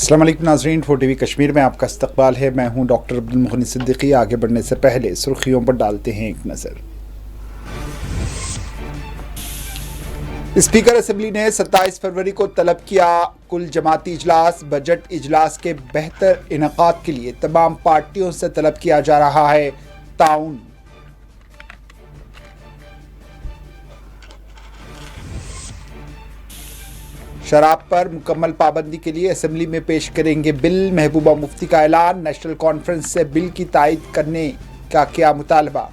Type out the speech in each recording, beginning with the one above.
السلام علیکم ناظرین، 4 TV کشمیر میں آپ کا استقبال ہے۔ میں ہوں ڈاکٹر عبدالمغنی صدیقی۔ آگے بڑھنے سے پہلے سرخیوں پر ڈالتے ہیں ایک نظر۔ اسپیکر اسمبلی نے 27 فروری کو طلب کیا کل جماعتی اجلاس۔ بجٹ اجلاس کے بہتر انعقاد کے لیے تمام پارٹیوں سے طلب کیا جا رہا ہے تعاون۔ شراب پر مکمل پابندی کے لیے اسمبلی میں پیش کریں گے بل۔ محبوبہ مفتی کا اعلان۔ نیشنل کانفرنس سے بل کی تائید کرنے کا کیا مطالبہ۔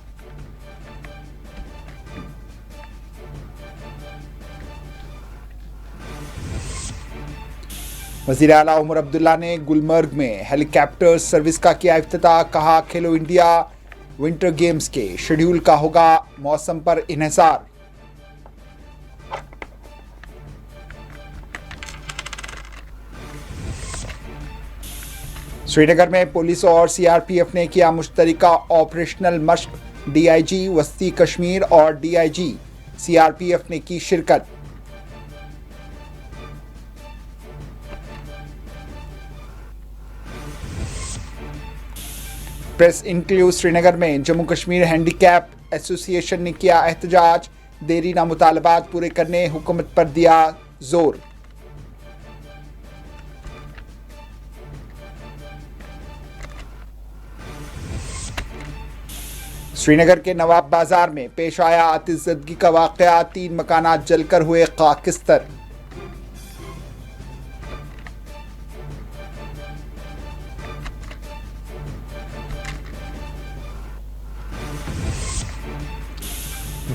وزیر اعلیٰ عمر عبداللہ نے گلمرگ میں ہیلی کاپٹر سروس کا کیا افتتاح۔ کہا کھیلو انڈیا ونٹر گیمز کے شیڈول کا ہوگا موسم پر انحصار۔ سری نگر میں پولیس اور سی آر پی ایف نے کیا مشترکہ آپریشنل مشق۔ ڈی آئی جی وسطی کشمیر اور D I G C R P F نے کی شرکت۔ پریس انکلیو سری نگر میں جموں کشمیر ہینڈی کیپ ایسوسی ایشن نے کیا احتجاج۔ دیرینہ مطالبات پورے کرنے حکومت پر دیا زور۔ سری نگر کے نواب بازار میں پیش آیا آتش زدگی کا واقعہ۔ 3 مکانات جل کر ہوئے خاکستر۔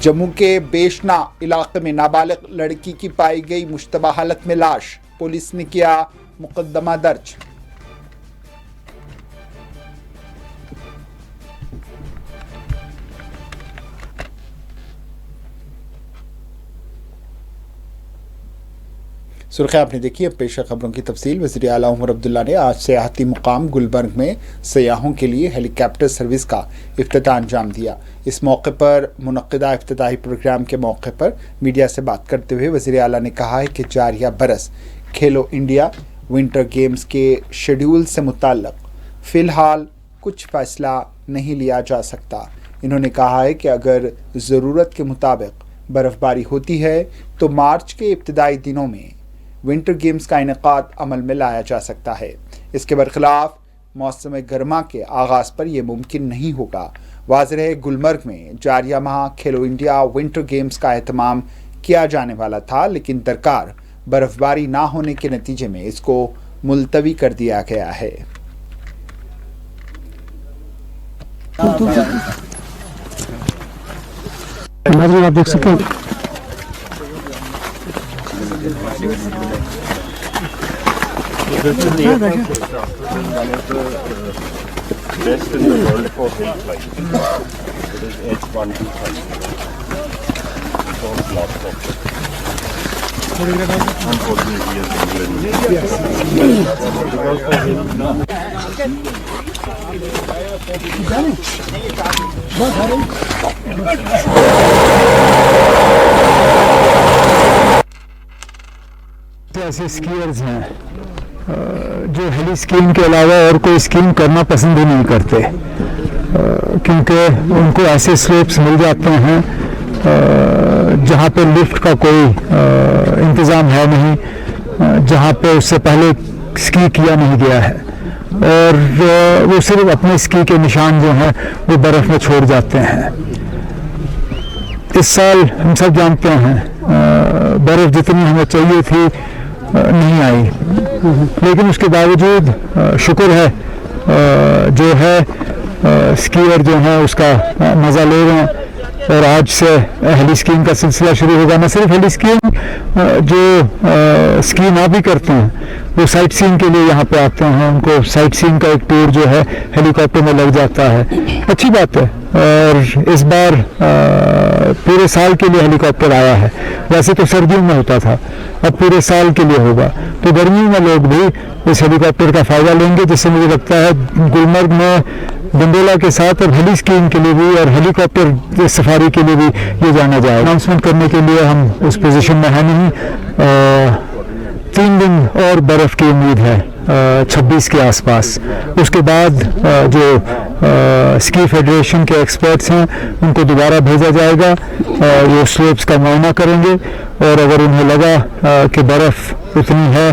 جموں کے بیشنا علاقے میں نابالغ لڑکی کی پائی گئی مشتبہ حالت میں لاش۔ پولیس نے کیا مقدمہ درج۔ سرخیاں آپ نے دیکھی، اب پیش ہے خبروں کی تفصیل۔ وزیر اعلیٰ عمر عبداللہ نے آج سیاحتی مقام گلمرگ میں سیاحوں کے لیے ہیلی کاپٹر سروس کا افتتاح انجام دیا۔ اس موقع پر منعقدہ افتتاحی پروگرام کے موقع پر میڈیا سے بات کرتے ہوئے وزیر اعلیٰ نے کہا ہے کہ جاریہ برس کھیلو انڈیا ونٹر گیمز کے شیڈول سے متعلق فی الحال کچھ فیصلہ نہیں لیا جا سکتا۔ انہوں نے کہا ہے کہ اگر ضرورت کے مطابق برف باری ہوتی ہے تو مارچ کے ابتدائی دنوں میں ونٹر گیمز کا انعقاد عمل میں لایا جا سکتا ہے۔ اس کے برخلاف موسم گرما کے آغاز پر یہ ممکن نہیں ہوگا۔ واضح ہے گلمرگ میں جاریہ ماہ کھیلو انڈیا ونٹر گیمز کا اہتمام کیا جانے والا تھا، لیکن درکار برف باری نہ ہونے کے نتیجے میں اس کو ملتوی کر دیا گیا ہے۔ آپ دیکھ سکتے ہیں This is the one of the best in the world for hill climbing. It is H125. It's all glass top. Unfortunately, yes, ایسے اسکیئرز ہیں جو ہیلی اسکیئنگ کے علاوہ اور کوئی اسکیئنگ کرنا پسند ہی نہیں کرتے، کیونکہ ان کو ایسے سلوپس مل جاتے ہیں جہاں پہ لفٹ کا کوئی انتظام ہے نہیں، جہاں پہ اس سے پہلے اسکی کیا نہیں گیا ہے، اور وہ صرف اپنے اسکی کے نشان جو ہیں وہ برف میں چھوڑ جاتے ہیں۔ اس سال ہم سب جانتے ہیں برف جتنی ہمیں چاہیے تھی نہیں آئی، لیکن اس کے باوجود شکر ہے جو ہے اسکیئر جو ہیں اس کا مزہ لے رہے ہیں، اور آج سے ہیلی اسکیئنگ کا سلسلہ شروع ہوگا۔ نہ صرف ہیلی اسکیئنگ، جو اسکی نہ بھی کرتے ہیں وہ سائٹ سینگ کے لیے یہاں پہ آتے ہیں، ان کو سائٹ سینگ کا ایک ٹور جو ہے ہیلی کاپٹر میں لگ جاتا ہے، اچھی بات ہے۔ اور اس بار پورے سال کے لیے ہیلی کاپٹر آیا ہے، ویسے تو سردیوں میں ہوتا تھا، اب پورے سال کے لیے ہوگا، تو گرمیوں میں لوگ بھی اس ہیلی کاپٹر کا فائدہ لیں گے، جس سے مجھے لگتا ہے گلمرگ میں گنڈولا کے ساتھ اب ہیلی اسکیئنگ کے لیے بھی اور ہیلی کاپٹر سفاری کے لیے بھی یہ جانا جائے۔ اناؤنسمنٹ کرنے کے لیے ہم اس پوزیشن میں ہیں نہیں، 3 دن اور برف کی امید ہے 26 کے آس پاس. اس کے بعد جو اسکی فیڈریشن کے ایکسپرٹس ہیں ان کو دوبارہ بھیجا جائے گا, وہ سلوپس کا معائنہ کریں گے, اور اگر انہیں لگا کہ برف اتنی ہے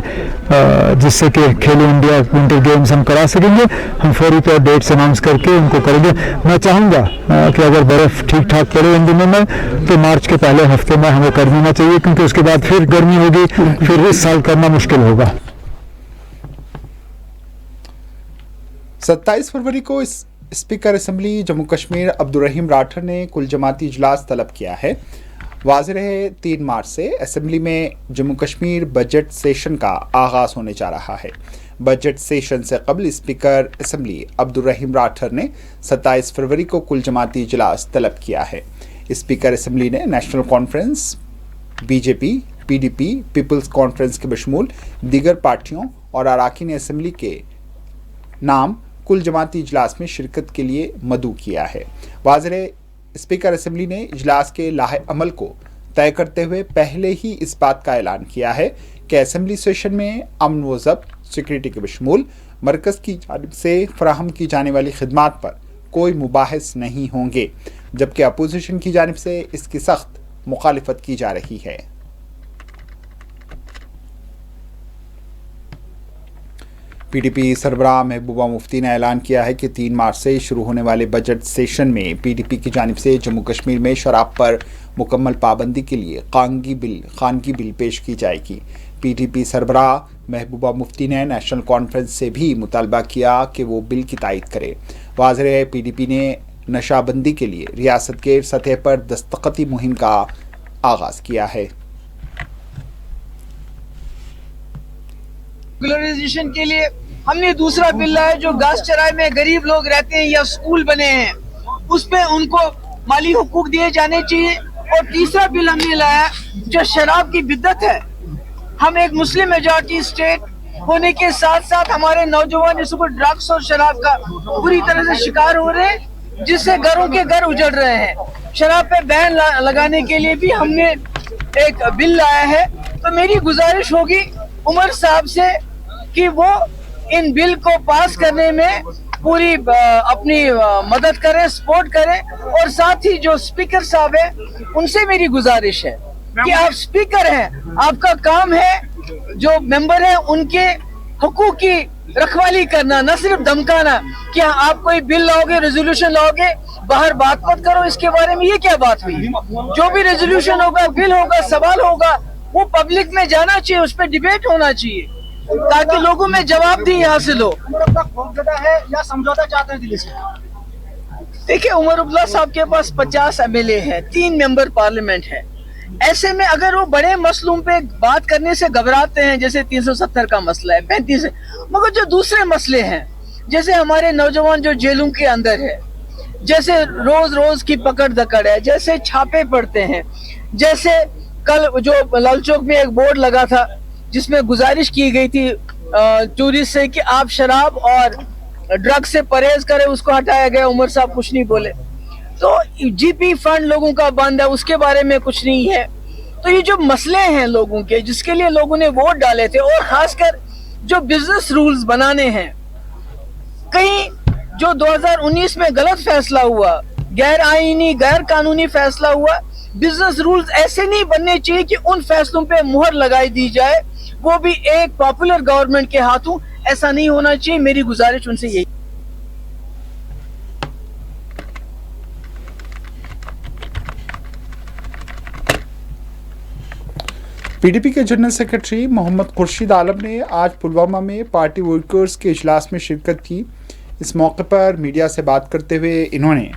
جس سے کہ کھیلو انڈیا ونٹر گیمز ہم کرا سکیں گے, ہم فوری طور ڈیٹس اناؤنس کر کے ان کو کریں گے. میں چاہوں گا کہ اگر برف ٹھیک ٹھاک پڑے ان دنوں میں تو مارچ کے پہلے ہفتے میں ہمیں کر دینا چاہیے, کیونکہ اس کے بعد پھر گرمی ہوگی, پھر اس سال کرنا مشکل ہوگا. 27 فروری کو اسپیکر اسمبلی جموں کشمیر عبدالرحیم راٹھر نے کل جماعتی اجلاس طلب کیا ہے. واضح رہے 3 مارچ سے اسمبلی میں جموں کشمیر بجٹ سیشن کا آغاز ہونے جا رہا ہے. بجٹ سیشن سے قبل اسپیکر اسمبلی عبدالرحیم راٹھر نے 27 فروری کو کل جماعتی اجلاس طلب کیا ہے. اسپیکر اسمبلی نے national conference, B J P, P D P, people's conference کے بشمول دیگر پارٹیوں اور اراکین اسمبلی کے نام کل جماعتی اجلاس میں شرکت کے لیے مدعو کیا ہے. واضح رہے اسپیکر اسمبلی نے اجلاس کے لاہ عمل کو طے کرتے ہوئے پہلے ہی اس بات کا اعلان کیا ہے کہ اسمبلی سیشن میں امن و ضبط, سیکورٹی کے بشمول مرکز کی جانب سے فراہم کی جانے والی خدمات پر کوئی مباحث نہیں ہوں گے, جبکہ اپوزیشن کی جانب سے اس کی سخت مخالفت کی جا رہی ہے. پی ڈی پی سربراہ محبوبہ مفتی نے اعلان کیا ہے کہ 3 مارچ سے شروع ہونے والے بجٹ سیشن میں پی ڈی پی کی جانب سے جموں کشمیر میں شراب پر مکمل پابندی کے لیے خانگی بل پیش کی جائے گی. پی ڈی پی سربراہ محبوبہ مفتی نے نیشنل کانفرنس سے بھی مطالبہ کیا کہ وہ بل کی تائید کرے. واضح ہے پی ڈی پی نے نشہ بندی کے لیے ریاست گیر سطح پر دستخطی مہم کا آغاز کیا ہے. ریگولرائزیشن کے لیے ہم نے دوسرا بل لایا جو گھاس چرائے میں غریب لوگ رہتے ہیں یا سکول بنے ہیں, اس پہ ان کو مالی حقوق دیے جانے چاہیے. اور تیسرا بل ہم نے لایا جو شراب کی بدعت ہے. ہم ایک مسلم میجورٹی اسٹیٹ ہونے کے ساتھ ساتھ ہمارے نوجوان اس کو ڈرگس اور شراب کا بری طرح سے شکار ہو رہے ہیں, جس سے گھروں کے گھر اجڑ رہے ہیں. شراب پہ بین لگانے کے لیے بھی ہم نے ایک بل لایا ہے. تو میری گزارش ہوگی عمر صاحب سے کہ وہ ان بل کو پاس کرنے میں پوری اپنی مدد کریں, سپورٹ کریں. اور ساتھ ہی جو اسپیکر صاحب ہیں ان سے میری گزارش ہے کہ آپ اسپیکر ہیں, آپ کا کام ہے جو ممبر ہیں ان کے حقوق کی رکھوالی کرنا, نہ صرف دھمکانا کہ آپ کوئی بل لاؤ گے, ریزولوشن لاؤ گے, باہر بات مت کرو اس کے بارے میں. یہ کیا بات ہوئی؟ جو بھی ریزولوشن ہوگا, بل ہوگا, سوال ہوگا, وہ پبلک میں جانا چاہیے, اس پہ ڈیبیٹ ہونا چاہیے تاکہ لوگوں میں جواب دہی حاصل ہو. یا سمجھوتا چاہتے ہیں دلی سے؟ دیکھیں عمر عبداللہ صاحب کے پاس 50 ایم ایل اے ہیں, 3 ممبر پارلیمنٹ ہیں. ایسے میں اگر وہ بڑے مسئلوں پہ بات کرنے سے گھبراتے ہیں, جیسے 370 کا مسئلہ ہے, 35 ہے, مگر جو دوسرے مسئلے ہیں جیسے ہمارے نوجوان جو جیلوں کے اندر ہے, جیسے روز کی پکڑ دکڑ ہے, جیسے چھاپے پڑتے ہیں, جیسے کل جو لال چوک میں ایک بورڈ لگا تھا جس میں گزارش کی گئی تھی ٹورسٹ سے کہ آپ شراب اور ڈرگ سے پرہیز کریں, اس کو ہٹایا گیا. عمر صاحب کچھ نہیں بولے. تو جی پی فنڈ لوگوں کا بند ہے, اس کے بارے میں کچھ نہیں ہے. تو یہ جو مسئلے ہیں لوگوں کے جس کے لیے لوگوں نے ووٹ ڈالے تھے, اور خاص کر جو بزنس رولز بنانے ہیں, کہیں جو 2019 میں غلط فیصلہ ہوا, غیر آئینی غیر قانونی فیصلہ ہوا, بزنس رولز ایسے نہیں بننے چاہیے کہ ان فیصلوں پہ مہر لگائی دی جائے, وہ بھی ایک پاپولر گورنمنٹ کے ہاتھوں. ایسا نہیں ہونا چاہیے. میری گزارش ان سے یہی. پی ڈی پی کے جنرل سیکرٹری محمد خورشید عالم نے آج پلوامہ میں پارٹی ورکرز کے اجلاس میں شرکت کی. اس موقع پر میڈیا سے بات کرتے ہوئے انہوں نے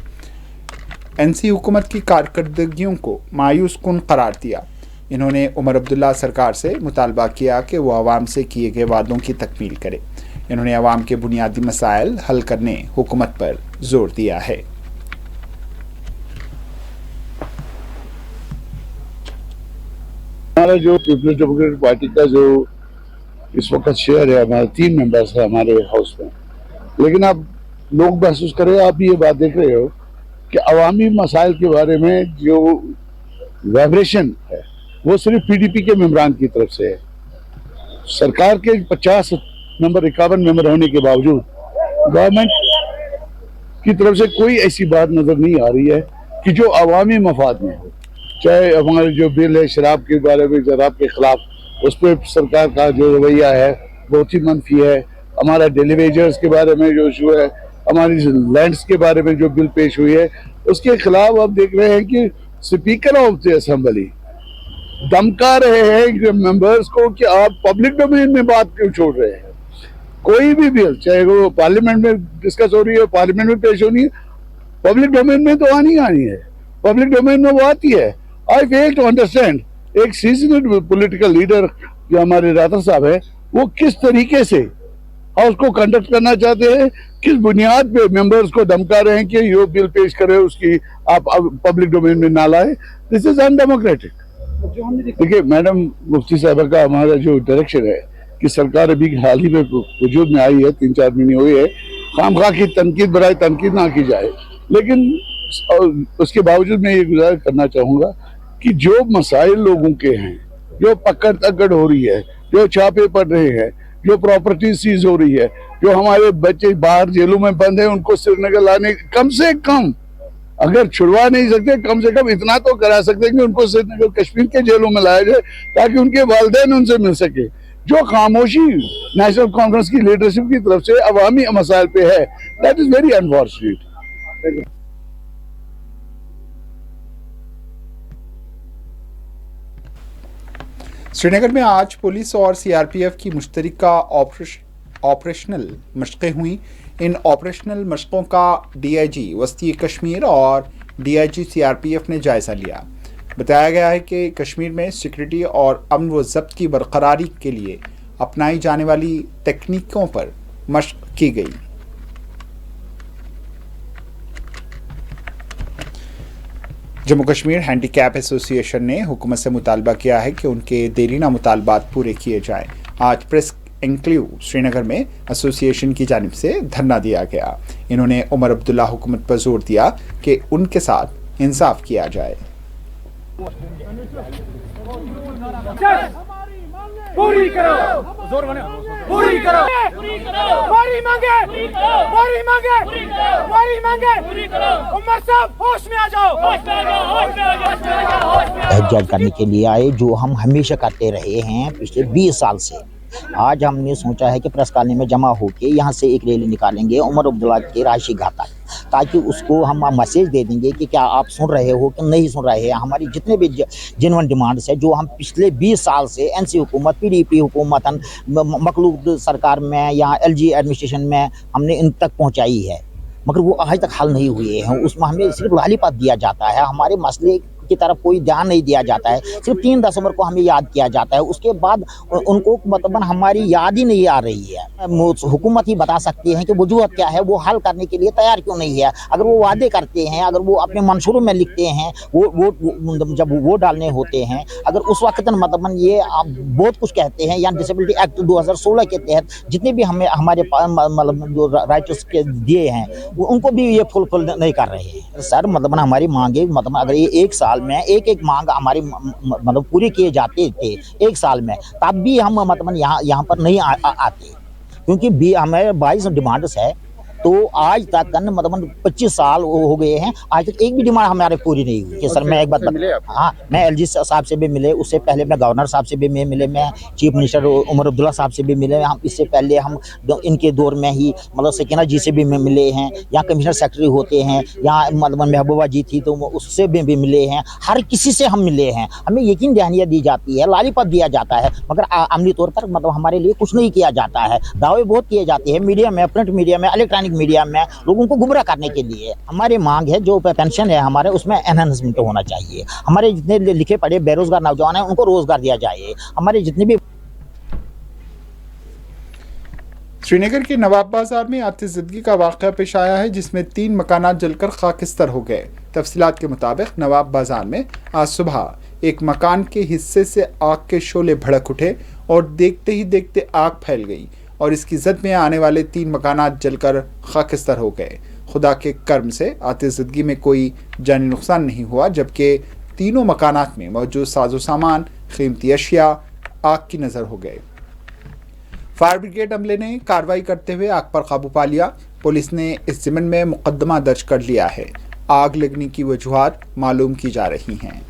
این سی حکومت کی کارکردگیوں کو مایوس کن قرار دیا. انہوں نے عمر عبداللہ سرکار سے مطالبہ کیا کہ وہ عوام سے کیے گئے وعدوں کی تکمیل کرے. انہوں نے عوام کے بنیادی مسائل حل کرنے حکومت پر زور دیا ہے. ہمارا جو پیپلز ڈیموکریٹک پارٹی کا جو اس وقت شیئر ہے, ہمارے 3 ممبرس ہیں ہمارے ہاؤس میں, لیکن آپ لوگ محسوس کریں, آپ یہ بات دیکھ رہے ہو کہ عوامی مسائل کے بارے میں جو وائبریشن ہے وہ صرف پی ڈی پی کے ممبران کی طرف سے ہے. سرکار کے 50 नंबर 51 मेंबर होने के बावजूद गवर्नमेंट की तरफ से कोई ऐसी बात नजर नहीं आ रही है कि जो अवामी मफाद में हो। चाहे हमारे जो बिल है शराब के बारे में, शराब के खिलाफ, उस पर सरकार का जो रवैया है बहुत ही मनफी है। हमारा डेली वेजर्स के बारे में जो इशू है, हमारी लैंड्स के बारे में जो बिल पेश हुई है, उसके खिलाफ अब देख रहे हैं कि स्पीकर ऑफ द असेंबली धमका रहे हैं मेंबर्स को कि आप पब्लिक डोमेन में बात क्यों छोड़ रहे हैं। कोई भी बिल, चाहे वो पार्लियामेंट में डिस्कस हो रही है, पार्लियामेंट में पेश होनी है, पब्लिक डोमेन में तो आनी है। पब्लिक डोमेन में वो आती है। आई फेल टू अंडरस्टैंड एक सीजनड पॉलिटिकल लीडर जो हमारे राठौर साहब है, वो किस तरीके से हाउस को कंडक्ट करना चाहते हैं, किस बुनियाद पे मेंबर्स को धमका रहे हैं कि ये बिल पेश करें, उसकी आप पब्लिक डोमेन में ना लाए। This is undemocratic. देखिए मैडम मुफ्ती साहबा का हमारा जो डायरेक्शन है कि सरकार अभी हाल ही में वजूद में आई है, 3-4 महीने हुए हैं, खामखा की तनकीद बराए तनकीद ना की जाए। लेकिन उसके बावजूद मैं ये गुजारिश करना चाहूँगा कि जो मसाइल लोगों के हैं, जो पकड़ तकड़ हो रही है, जो छापे पड़ रहे हैं, जो प्रॉपर्टी सीज हो रही है, जो हमारे बच्चे बाहर जेलों में बंद हैं, उनको श्रीनगर लाने, कम से कम अगर छुड़वा नहीं सकते, कम से कम इतना तो करा सकते हैं कि उनको श्रीनगर कश्मीर के जेलों में लाया जाए ताकि उनके वालिदैन उनसे मिल सके। जो खामोशी नेशनल कॉन्फ्रेंस की लीडरशिप की तरफ से अवामी मसाइल पे है, that is very unfortunate. Srinagar में आज पुलिस और सीआरपीएफ की मुश्तरका ऑपरेशनल मशक़ें हुई। इन ऑपरेशनल मशक़ों का डीआईजी वस्ती कश्मीर और डीआईजी सीआरपीएफ ने जायज़ा लिया। बताया गया है कि कश्मीर में सिक्योरिटी और अमन व ज़ब्त की बरकरारी के लिए अपनाई जाने वाली तकनीकों पर मशक़ की गई। जम्मू कश्मीर हैंडीकैप एसोसिएशन ने हुकूमत से मुतालबा किया है कि उनके देरीना मुतालबात पूरे किए जाएं। आज प्रेस एनक्लेव श्रीनगर में एसोसिएशन की जानिब से धरना दिया गया। इन्होंने उमर अब्दुल्ला हुकूमत पर जोर दिया कि उनके साथ इंसाफ किया जाए। पूरी करो, पूरी करो, हमारी मांगे, हमारी मांगे, हमारी मांगे, उमर साहब होश में आ जाओ, होश में आ जाओ, होश में आ जाओ, होश में आ जाओ। एहतजाज करने के लिए आए, जो हम हमेशा करते रहे हैं पिछले 20 साल से। आज हमने सोचा है कि प्रेस कॉलोनी में जमा होकर यहाँ से एक रैली निकालेंगे उमर अब्दुल्ला के राशि घाट तक, ताकि उसको हम मैसेज दे देंगे कि क्या आप सुन रहे हो कि नहीं सुन रहे हैं। हमारी जितने भी जेन्युइन डिमांड्स है, जो हम पिछले 20 साल से एनसी हुकूमत, पीडीपी हुकूमत, मखलूक सरकार में या एलजी एडमिनिस्ट्रेशन में हमने इन तक पहुँचाई है, मगर वो आज तक हल नहीं हुए हैं। उसमें हमें सिर्फ लालीपाप दिया जाता है, हमारे मसले की तरफ कोई ध्यान नहीं दिया जाता है। सिर्फ 3 दिसंबर को हमें याद किया जाता है, उसके बाद उनको मतलब हमारी याद ही नहीं आ रही है। हुकूमत ही बता सकती है कि वजूहत क्या है, वो हल करने के लिए तैयार क्यों नहीं है। अगर वो वादे करते हैं, अगर वो अपने मंशूरों में लिखते हैं, वो जब वोट डालने होते हैं, अगर उस वक्त मतलब ये बहुत कुछ कहते हैं, या डिसेबिलिटी एक्ट 2016 के तहत जितने भी हमें हमारे मतलब जो राइट्स के दिए हैं, उनको भी ये फुलफिल नहीं कर रहे हैं। सर मतलब हमारी मांगे, मतलब अगर ये 1 साल में एक मांग हमारी मतलब पूरी किए जाते थे 1 साल में, तब भी हम मतलब यहाँ पर नहीं आते, क्योंकि हमें 22 डिमांड्स है। तो आज तक मतलब 25 साल हो गए हैं, आज तक एक भी डिमांड हमारे पूरी नहीं हुई। कि सर मैं एक बात हाँ, मैं एलजी साहब से भी मिले, उससे पहले मैं गवर्नर साहब से भी मिले, मैं चीफ मिनिस्टर उमर अब्दुल्ला साहब से भी मिले। हम इससे पहले हम इनके दौर में ही मतलब सकीना जी से भी मिले हैं, यहाँ कमिश्नर सेक्रेटरी होते हैं, यहाँ मतलब महबूबा जी थी तो उससे भी मिले हैं। हर किसी से हम मिले हैं। हमें यकीन दहानियाँ दी जाती है, लालीपत दिया जाता है, मगर अमली तौर पर मतलब हमारे लिए कुछ नहीं किया जाता है। दावे बहुत किए जाते हैं मीडिया में, प्रिंट मीडिया में, इलेक्ट्रॉनिक मीडिया में, लोगों को गुमराह करने के लिए। हमारी मांग है जो पेंशन है हमारे, उसमें एनहांसमेंट होना चाहिए। हमारे जितने लिखे पढ़े बेरोजगार नौजवान हैं, उनको रोजगार दिया जाए। हमारे जितने भी श्रीनगर के नवाब बाजार में आतिशज़दगी का वाक़या पेश आया है, जिसमें 3 मकानात जलकर खाकिस्तर हो गए। तफसीलात के मुताबिक नवाब बाजार में आज सुबह एक मकान के हिस्से से आग के शोले भड़क उठे और देखते ही देखते आग फैल गई और इसकी जद में आने वाले 3 मकानात जलकर खाकिस्तर हो गए। खुदा के कर्म से आतिशज़दगी में कोई जानी नुकसान नहीं हुआ, जबकि तीनों मकानात में मौजूद साजो सामान, कीमती अशिया आग की नज़र हो गए। फायर ब्रिगेड अमले ने कार्रवाई करते हुए आग पर काबू पा लिया। पुलिस ने इस ज़िम्मन में मुकदमा दर्ज कर लिया है। आग लगने की वजूहात मालूम की जा रही हैं।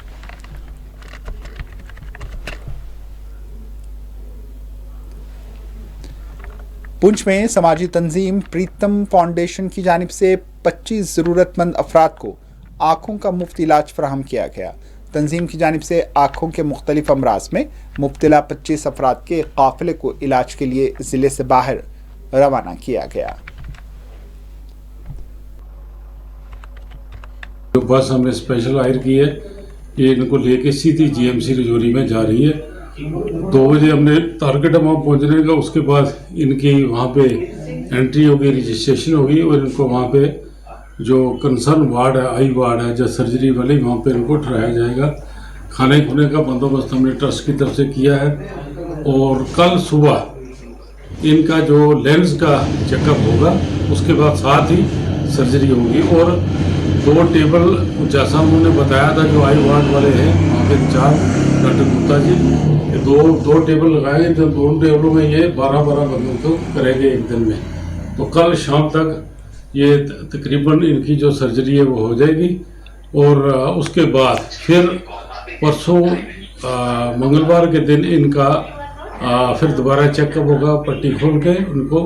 पुंछ में समाजी तंजीम प्रीतम फाउंडेशन की जानिब से 25 ज़रूरतमंद अफराद को आँखों का मुफ्त इलाज फराहम किया गया। तंजीम की जानिब से आँखों के मुख्तलिफ अमराज में मुब्तला 25 अफराद के काफ़िले को इलाज के लिए ज़िले से बाहर रवाना किया गया। बस हमने स्पेशल हायर की है, ये इनको लेके सीधी जीएमसी रजौरी में जा रही है। 2 बजे हमने टारगेट अमाउंट पहुंचने का, उसके बाद इनकी वहाँ पे एंट्री होगी, रजिस्ट्रेशन होगी और इनको वहाँ पे जो कंसर्न वार्ड है, आई वार्ड है, जो सर्जरी वाले, वहाँ पे इनको ठहराया जाएगा। खाने खुने का बंदोबस्त हमने ट्रस्ट की तरफ से किया है और कल सुबह इनका जो लेंस का चेकअप होगा, उसके बाद साथ ही सर्जरी होगी। और 2 टेबल जैसा उन्होंने बताया था जो आई वार्ड वाले हैं वहाँ के इंचार्ज डॉक्टर गुप्ता जी, दो टेबल लगाएंगे, तो 2 टेबलों में ये 12-12 बंदों को करेंगे एक दिन में। तो कल शाम तक ये तकरीबन इनकी जो सर्जरी है वो हो जाएगी और उसके बाद फिर परसों मंगलवार के दिन इनका फिर दोबारा चेकअप होगा, पट्टी खोल के उनको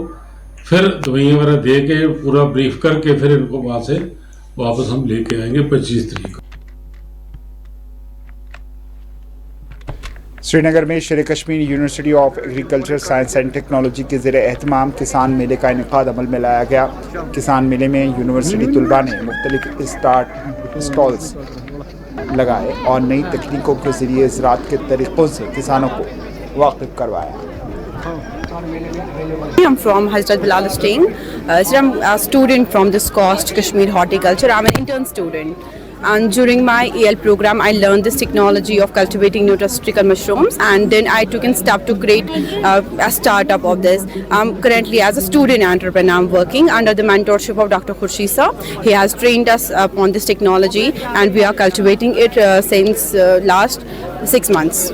फिर दवाइयाँ वगैरह दे के पूरा ब्रीफ करके फिर इनको वहाँ से वापस हम लेके आएंगे 25 तारीख को। श्रीनगर में शेर Kashmir university of agriculture science and technology के ज़ेरे एहतमाम किसान मेले का इनेकाद अमल में लाया गया। किसान मेले में यूनिवर्सिटी तलबा ने मुख्तलिफ स्टॉल्स लगाए और नई तकनीकों के ज़रिए ज़राअत के तरीक़ों से किसानों को वाकिफ़ करवाया। I'm from Hazrat Bilal Stain. So I'm a student from this course, Kashmir Horticulture. I'm an intern student. And during my EL program, I learned this technology of cultivating nutraceutical mushrooms. And then I took a step to create a startup of this. Currently, as a student entrepreneur, I'm working under the mentorship of Dr. Khurshid sir. He has trained us upon this technology, and we are cultivating it since last 6 months.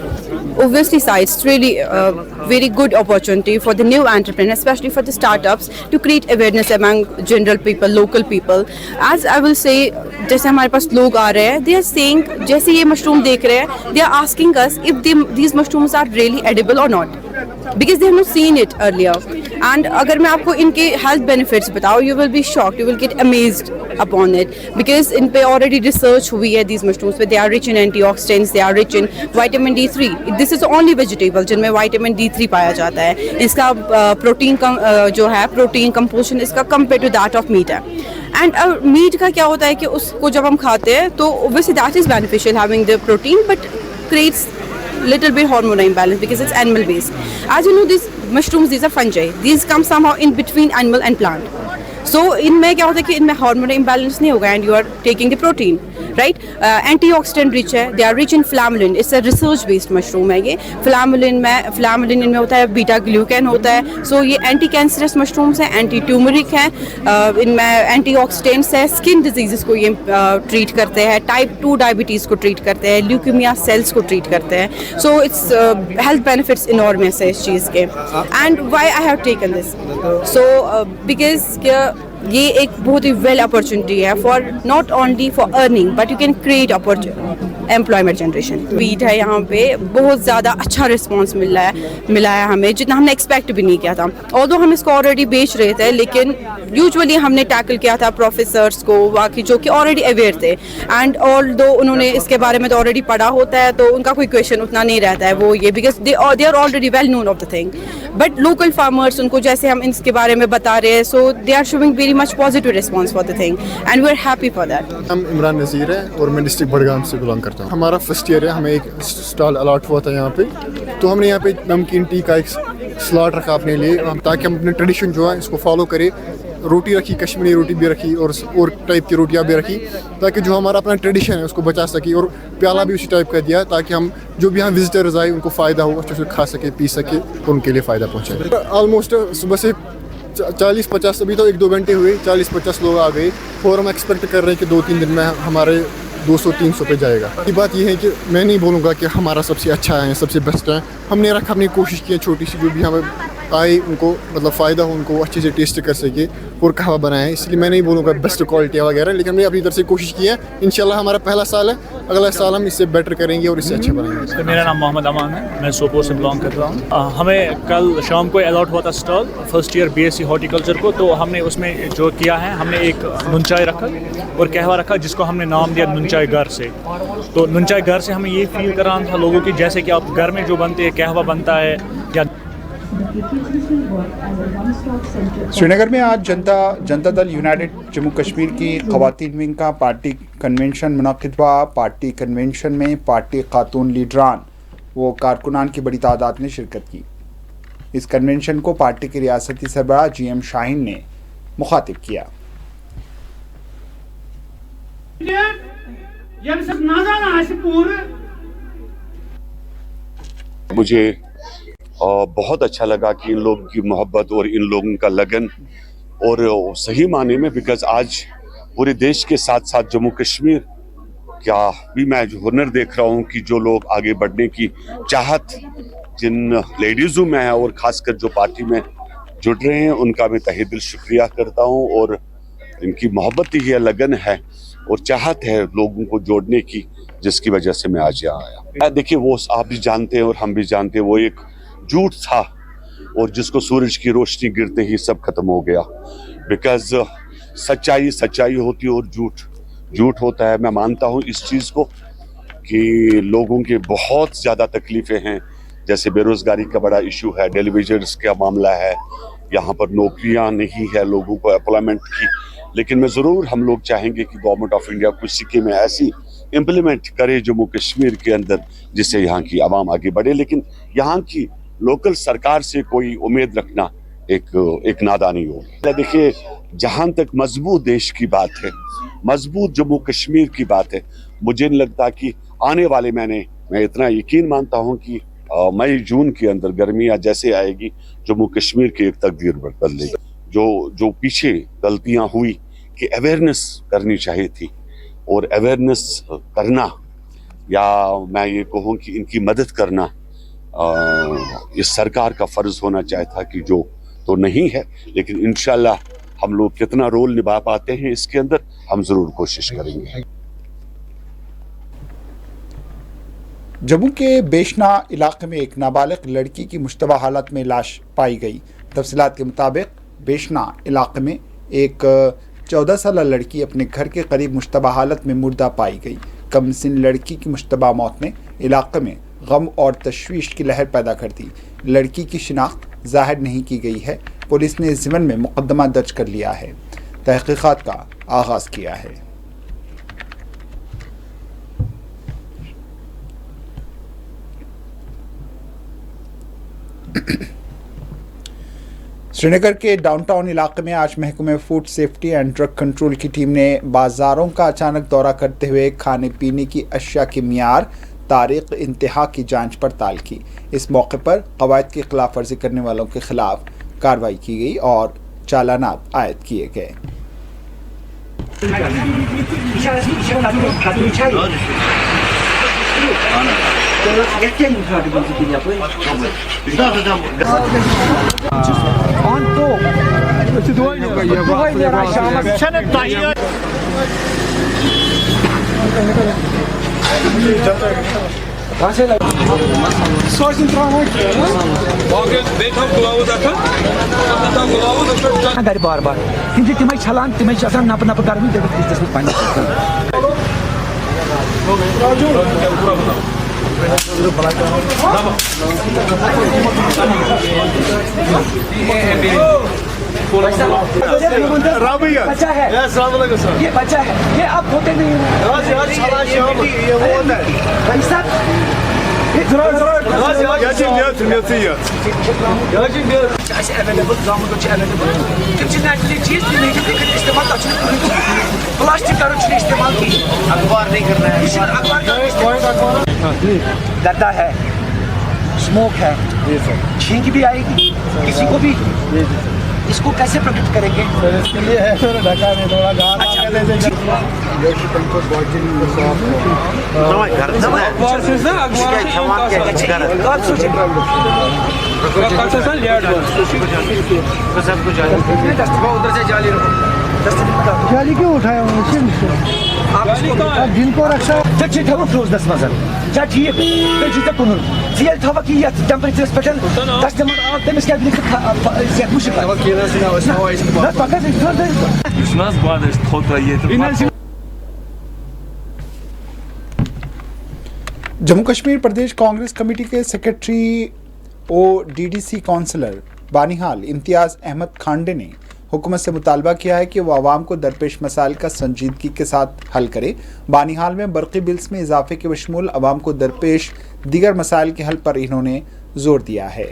Obviously, it's really a very good opportunity for the new entrepreneurs, especially for the startups, to create awareness among general people, local people. As I will say, जैसे हमारे पास लोग आ रहे हैं, they are saying, जैसे ये mushroom देख रहे हैं, they are asking us if these mushrooms are really edible or not, because they have not seen it earlier. And अगर मैं आपको इनके health benefits बताऊँ, you will be shocked, you will get amazed upon it, because इन पे already research हुई है these mushrooms, they are rich in antioxidants, they are rich in vitamin D3. This is the only vegetable जिनमें vitamin D3 पाया जाता है. इसका protein जो है प्रोटीन कंपोजिशन इसका compared to that of meat है. एंड मीट का क्या होता है कि उसको जब हम खाते हैं तो obviously that is beneficial having the protein, but creates little bit hormonal imbalance because it's animal based. As you know, these mushrooms, these are fungi. These come somehow in between animal and plant. So इनमें क्या होता है कि इनमें hormonal imbalance नहीं होगा, and you are taking the protein, right. Antioxidant rich है, they are rich in flammulin. It's a research based mushroom है ये. फ्लैमुलिन इनमें होता है, बीटा ग्लूकैन होता है. सो ये एंटी कैंसरस मशरूम्स हैं, एंटी ट्यूमरिक हैं, इनमें एंटीऑक्सीडेंट्स है, स्किन डिजीज़ को ये ट्रीट करते हैं, टाइप 2 डायबिटीज़ को ट्रीट करते हैं, ल्यूकीमिया सेल्स को ट्रीट करते हैं. So it's health benefits enormous है इस चीज़ के. And why I have taken this, so because ये एक बहुत ही वेल अपॉर्चुनिटी है for not only for earning, but you can create employment generation. Wheat है यहाँ पे, बहुत ज़्यादा अच्छा रिस्पांस मिला है हमें, जितना हमने एक्सपेक्ट भी नहीं किया था. ऑल्दो हम इसको ऑलरेडी बेच रहे थे, लेकिन यूजुअली हमने टैकल किया था प्रोफेसर्स को, बाकी जो कि ऑलरेडी अवेयर थे, एंड ऑल्दो उन्होंने इसके बारे में तो ऑलरेडी पढ़ा होता है, तो उनका कोई क्वेश्चन उतना नहीं रहता है वो ये, because they are already well known of the thing. But local farmers, उनको जैसे हम इसके बारे में बता रहे हैं, so they are showing very much positive response for the thing, and we are happy for that. हम इमरान नज़ीर है और मैं डिस्ट्रिक्ट बड़गाम से बिलोंग करता हूँ. हमारा फर्स्ट ईयर है, हमें एक स्टॉल अलॉट हुआ था यहाँ पे, तो हमने यहाँ पे नमकीन टी का एक स्लॉट रखा अपने लिए, ताकि हम अपने ट्रेडिशन जो है इसको फॉलो करें. रोटी रखी, कश्मीरी रोटी भी रखी और टाइप की रोटियाँ भी रखी, ताकि जो हमारा अपना ट्रेडिशन है उसको बचा सके, और प्याला भी उसी टाइप का दिया ताकि हम जो भी यहाँ विजिटर्स आए उनको फ़ायदा हो, अच्छे से खा सके, पी सके, और उनके लिए फ़ायदा पहुँचे. ऑलमोस्ट सुबह से 40-50, अभी तो 1-2 घंटे हुए, 40-50 लोग आ गए, और हम एक्सपेक्ट कर रहे हैं कि 2-3 दिन में हमारे 200-300 पे जाएगा. ये बात ये है कि मैं नहीं बोलूँगा कि हमारा सबसे अच्छा है, सबसे बेस्ट है. हमने अपनी कोशिश की है छोटी सी, जो भी हमें आए उनको मतलब फ़ायदा हो, उनको अच्छे से टेस्ट कर सके और कहवा बनाए। इसलिए मैं नहीं बोलूँगा बेस्ट क्वालिटी वगैरह, लेकिन हमने अपनी तरफ से कोशिश की है। इंशाल्लाह हमारा पहला साल है, अगला साल हम इससे बेटर करेंगे और इससे अच्छा बनाएंगे। मेरा नाम मोहम्मद अमान है, मैं सोपोर से बिलोंग करता हूँ। हमें कल शाम को अलॉट हुआ था stall first year BSc horticulture को, तो हमने उसमें जो किया है, हमने एक नुनचाई रखा और कहवा रखा जिसको हमने नाम दिया नुनचाई घर से। तो नुनचाई घर से हमें ये फील कराना था लोगों की जैसे कि आप घर में जो बनते हैं कहवा बनता है या। श्रीनगर में आज जनता दल यूनाइटेड जम्मू कश्मीर की ख़वातीन विंग का पार्टी कन्वेंशन मुनक़िद हुआ। पार्टी कन्वेंशन में पार्टी खातून लीडरान व कारकुनान की बड़ी तादाद ने शिरकत की। इस कन्वेंशन को पार्टी के रियासती सरबराह GM शाहीन ने मुखातिब किया। मुझे बहुत अच्छा लगा कि इन लोगों की मोहब्बत और इन लोगों का लगन, और सही माने में बिकॉज आज पूरे देश के साथ साथ जम्मू कश्मीर क्या भी मैं हुनर देख रहा हूँ कि जो लोग आगे बढ़ने की चाहत जिन लेडीज़ों में है और ख़ासकर जो पार्टी में जुड़ रहे हैं, उनका मैं तहे दिल शुक्रिया करता हूँ। और इनकी मोहब्बत ही है, लगन है और चाहत है लोगों को जोड़ने की, जिसकी वजह से मैं आज यहाँ आया। देखिए, वो आप भी जानते हैं और हम भी जानते हैं, वो एक झूठ था और जिसको सूरज की रोशनी गिरते ही सब खत्म हो गया। बिकॉज सच्चाई होती है और झूठ होता है। मैं मानता हूँ इस चीज़ को कि लोगों के बहुत ज़्यादा तकलीफ़ें हैं, जैसे बेरोज़गारी का बड़ा इशू है, डेलीवेजर्स का मामला है, यहाँ पर नौकरियाँ नहीं है लोगों को एम्प्लॉयमेंट की। लेकिन मैं ज़रूर हम लोग चाहेंगे कि गवर्नमेंट ऑफ इंडिया कुछ स्कीमें ऐसी इम्प्लीमेंट करे जम्मू कश्मीर के अंदर जिससे यहाँ की आवाम आगे बढ़े। लेकिन यहाँ की लोकल सरकार से कोई उम्मीद रखना एक नादानी हो। देखिए, जहाँ तक मजबूत देश की बात है, मजबूत जम्मू कश्मीर की बात है, मुझे नहीं लगता कि आने वाले मैं इतना यकीन मानता हूँ कि मई जून के अंदर गर्मियाँ जैसे आएगी जम्मू कश्मीर की एक तकदीर बदलेगी। जो पीछे गलतियाँ हुई कि अवेयरनेस करनी चाहिए थी, और अवेयरनेस करना या मैं ये कहूँ कि इनकी मदद करना इस सरकार का फ़र्ज़ होना चाहिए था, कि जो तो नहीं है। लेकिन इंशाल्लाह हम लोग कितना रोल निभा पाते हैं इसके अंदर, हम ज़रूर कोशिश करेंगे। जम्मू के बेशना इलाके में एक नाबालिग लड़की की मुश्तबा हालत में लाश पाई गई। तफसीलात के मुताबिक बेशना इलाके में एक 14 साल लड़की अपने घर के करीब मुश्तबा हालत में मुर्दा पाई गई। कमसिन लड़की की मुश्तबा मौत ने इलाके में गम और तशवीश की लहर पैदा कर दी। लड़की की शिनाख्त ज़ाहिर नहीं की गई है। पुलिस ने इस ज़िम्न में मुकदमा दर्ज कर लिया है, तहक़ीक़ात का आगाज़ किया है। श्रीनगर के डाउनटाउन इलाके में आज महकमे food safety and drug control की टीम ने बाज़ारों का अचानक दौरा करते हुए खाने पीने की अशिया की मियार, तारीख़ इंतहा की जांच पड़ताल की। इस मौके पर कवायद की खिलाफ वर्जी करने वालों के खिलाफ कार्रवाई की गई और चालानात आयद किए गए। बार बार तिम छलान तिम नप नप कर बच्चा है, ये बच्चा है, ये आप होते नहीं प्लास्टिक का इस्तेमाल की, अखबार नहीं करना है, गद्दा है, स्मोक है, छींक भी आएगी किसी को भी, इसको कैसे प्रोटेक्ट करेंगे? इसके लिए है ढका में थोड़ा गाना। अच्छा जाली क्यों उठाया दिन को रक्षा फ्रोजनस मजर क्या ठीक कुन जेल थवा की टेम्परेचर पे कस्टमर तमिस क्या जम्मू कश्मीर प्रदेश कांग्रेस कमेटी के सेक्रेटरी ODDC काउंसलर बानिहाल इम्तियाज़ अहमद खांडे ने हुकूमत से मुतालबा किया है कि वो आवाम को दरपेश मसाइल का संजीदगी के साथ हल करे। बानिहाल में बरक़ी बिल्स में इजाफे के बशमूल आवाम को दरपेश दीगर मसाइल के हल पर इन्होंने जोर दिया है।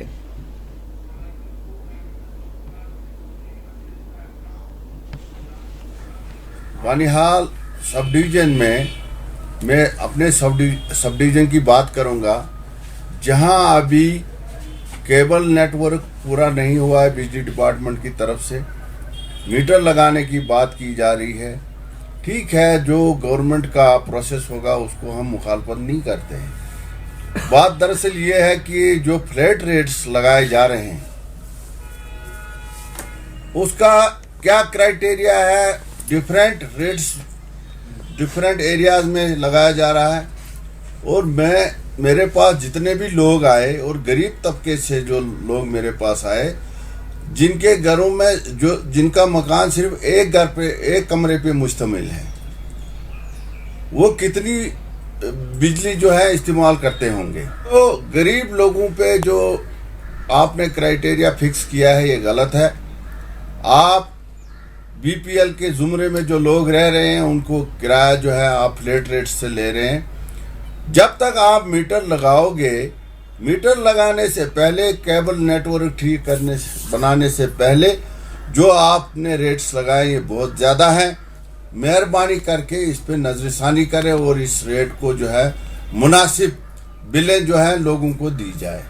बानिहाल सब डिवीज़न में मैं अपने सब डिवीज़न की बात करूंगा, जहां अभी केबल नेटवर्क पूरा नहीं हुआ है बिजली डिपार्टमेंट की तरफ से, मीटर लगाने की बात की जा रही है। ठीक है, जो गवर्नमेंट का प्रोसेस होगा उसको हम मुखालफत नहीं करते हैं। बात दरअसल ये है कि जो फ्लैट रेट्स लगाए जा रहे हैं उसका क्या क्राइटेरिया है, डिफरेंट रेट्स डिफरेंट एरियाज में लगाया जा रहा है। और मेरे पास जितने भी लोग आए और गरीब तबके से जो लोग मेरे पास आए, जिनके घरों में जिनका मकान सिर्फ एक कमरे पे मुश्तमिल है, वो कितनी बिजली जो है इस्तेमाल करते होंगे। तो गरीब लोगों पे जो आपने क्राइटेरिया फिक्स किया है ये गलत है। आप BPL के ज़ुमरे में जो लोग रह रहे हैं उनको किराया जो है आप फ्लैट रेट से ले रहे हैं। जब तक आप मीटर लगाओगे, मीटर लगाने से पहले केबल नेटवर्क ठीक बनाने से पहले जो आपने रेट्स लगाए ये बहुत ज़्यादा हैं। मेहरबानी करके इस पे नज़रसानी करें और इस रेट को जो है मुनासिब बिलें जो है लोगों को दी जाए।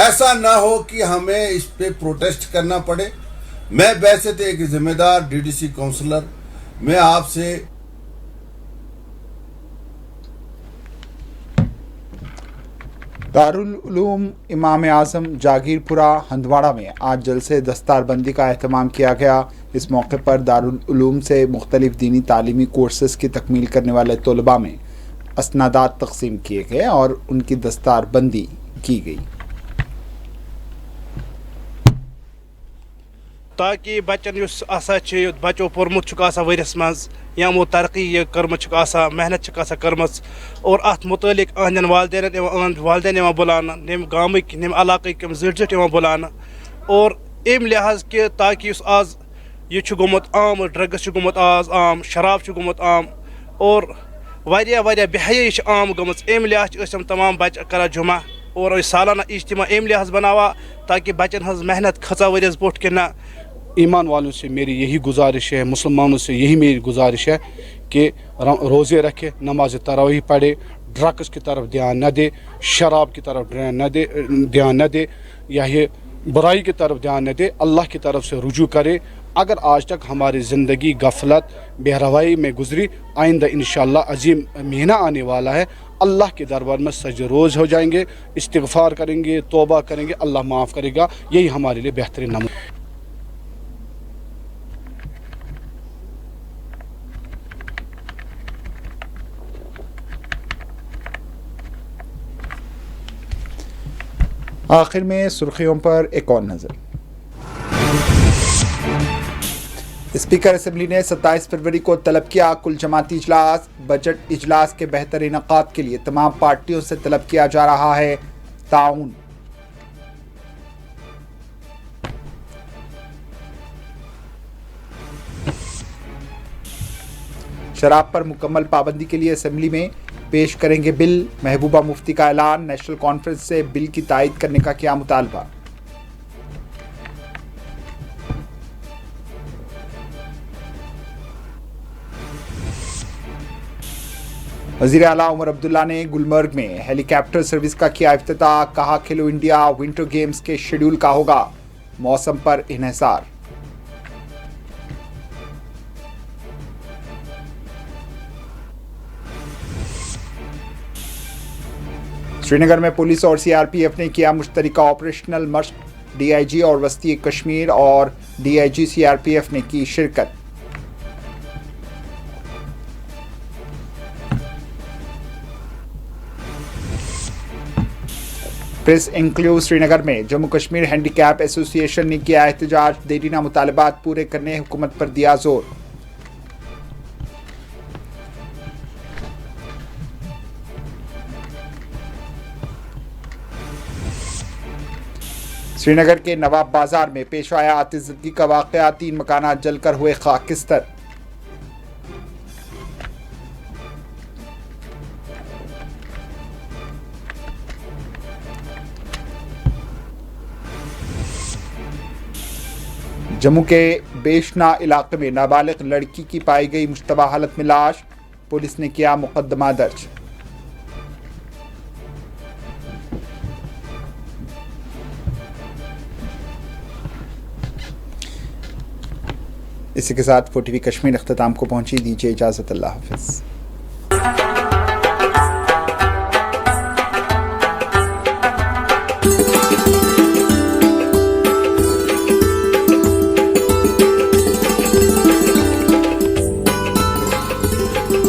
ऐसा ना हो कि हमें इस पे प्रोटेस्ट करना पड़े। मैं वैसे तो एक जिम्मेदार DDC काउंसलर, मैं आपसे दारुल उलूम इमाम आज़म जागीरपुरा हंदवाड़ा में आज जलसे दस्तारबंदी का एहतमाम किया गया। इस मौके पर दारुल उलूम से मुख्तलिफ दीनी तालीमी कोर्सेस की तकमील करने वाले तलबा में असनादात तकसीम किए गए और उनकी दस्तारबंदी की गई ताकि बच्चन बच्चों पोर्मुत वरिस मज या वो तरक्की कर्म मेहनत कर्म और अत मुतलिक अहन वालदेन बुलाना नम गामिक नम इलाक जिट बुलाना और अम लिहाज कि ताकि आज यह गोमुत आम ड्रग्स गोमुत आज आम शराब गोमुत आम और वारिया बेहयाई आम गमच अम लिहाज तमाम बच्चे कर जुमा और सालाना इज्तिमा अम लिहाज बनावा ताकि बच्चन हज मेहनत खचा वरियस बोट कि ना। ईमान वालों से मेरी यही गुजारिश है, मुसलमानों से यही मेरी गुजारिश है कि रोज़े रखे, नमाज तरावी पढ़े, ड्रग्स की तरफ ध्यान न दे, शराब की तरफ ध्यान न दे या ये बुराई की तरफ ध्यान न दे, अल्लाह की तरफ से रुजू करे। अगर आज तक हमारी ज़िंदगी गफलत बेरवाई में गुजरी, आइंदा इंशाअल्लाह अजीम महीना आने वाला है, अल्लाह के दरबार में सज रोज़ हो जाएंगे, इस्तिग़फ़ार करेंगे, तौबा करेंगे, अल्लाह माफ़ करेगा। यही हमारे लिए बेहतरीन नमूना। आखिर में सुर्खियों पर एक और नज़र। स्पीकर असेंबली ने 27 फरवरी को तलब किया कुल जमाती इजलास। बजट इजलास के बेहतर इनकाद के लिए तमाम पार्टियों से तलब किया जा रहा है ताउन। शराब पर मुकम्मल पाबंदी के लिए असेंबली में पेश करेंगे बिल। महबूबा मुफ्ती का ऐलान। नेशनल कॉन्फ्रेंस से बिल की तायद करने का किया मुतालबा। वज़ीर आला उमर अब्दुल्ला ने गुलमर्ग में हेलीकॉप्टर सर्विस का किया इफ्तिताह। कहा खेलो इंडिया विंटर गेम्स के शेड्यूल का होगा मौसम पर इन्हिसार। श्रीनगर में पुलिस और सीआरपीएफ ने किया मुश्तरका ऑपरेशनल मशक, डीआईजी और वस्ती कश्मीर और डीआईजी सीआरपीएफ ने की शिरकत। प्रेस इंक्लूव श्रीनगर में जम्मू कश्मीर हैंडीकैप एसोसिएशन ने किया एहतजाज, देरीना मुतालबात पूरे करने हुकूमत पर दिया जोर। श्रीनगर के नवाब बाजार में पेश आया आतिशज़दगी का वाक़या, 3 मकानात जलकर हुए खाकिस्तर। जम्मू के बेशना इलाके में नाबालिग लड़की की पाई गई मुश्तबा हालत में लाश, पुलिस ने किया मुकदमा दर्ज। इसी के साथ 4TV कश्मीर अख्ताम को पहुंची। दीजिए इजाज़त, अल्लाह हाफ़िज़।